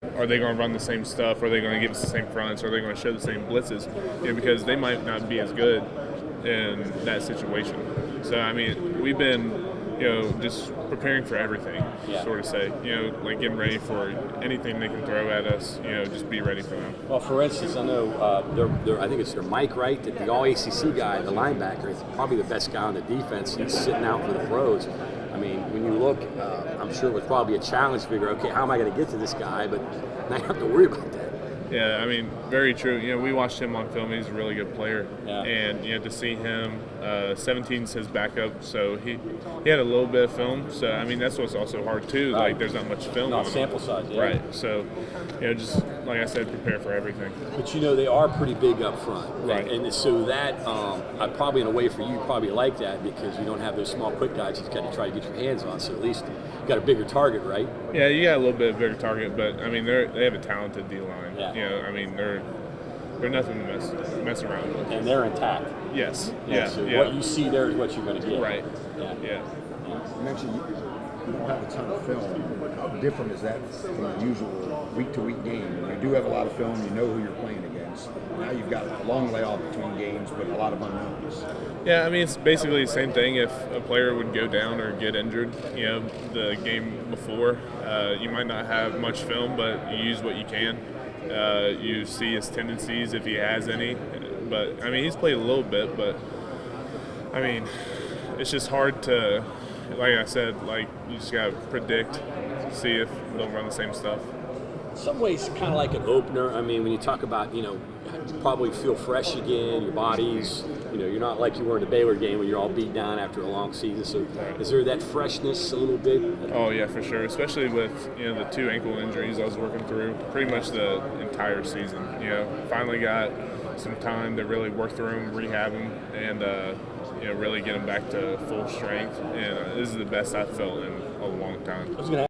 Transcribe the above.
Are they going to run the same stuff? Are they going to give us the same fronts? Are they going to show the same blitzes? Because they might not be as good in that situation. So, I mean, we've been, just preparing for everything, sort of say. Like getting ready for anything they can throw at us, just be ready for them. Well, for instance, I know I think it's their Mike, right? The All-ACC guy, the linebacker, is probably the best guy on the defense. He's sitting out for the pros. I mean, when you look, I'm sure it was probably a challenge to figure, okay, how am I going to get to this guy? But now you have to worry about that. Yeah, I mean, very true. We watched him on film. He's a really good player. Yeah. And, to see him, 17's his backup, so he had a little bit of film. So, I mean, that's what's also hard, too. Right. Like, there's not much film Not on sample him. size, yeah. Right. So, just, like I said, prepare for everything. But, they are pretty big up front. Right. And so that, I probably in a way for you, probably like that because you don't have those small, quick guys you've got to try to get your hands on. So at least you got a bigger target, right? Yeah, you got a little bit of bigger target, but, I mean, they have a talented D-line. Yeah. I mean, they're nothing to mess around with. And they're intact. Yes. So what you see there is what you're going to get. Right. You mentioned you don't have a ton of film. How different is that from the usual week-to-week game? You do have a lot of film. You know who you're playing against. Now you've got a long layoff between games, but a lot of unknowns. Yeah, I mean, it's basically the same thing. If a player would go down or get injured, the game before, you might not have much film, but you use what you can. You see his tendencies if he has any. But, I mean, he's played a little bit, but, I mean, it's just hard to, like I said, you just got to predict, see if they'll run the same stuff. In some ways, kind of like an opener. I mean, when you talk about, you probably feel fresh again, your body's, you're not like you were in the Baylor game when you're all beat down after a long season. So is there that freshness a little bit? Oh, yeah, for sure, especially with, the 2 ankle injuries I was working through pretty much the entire season. Finally got some time to really work through them, rehab them, and, really get them back to full strength. And this is the best I've felt in a long time.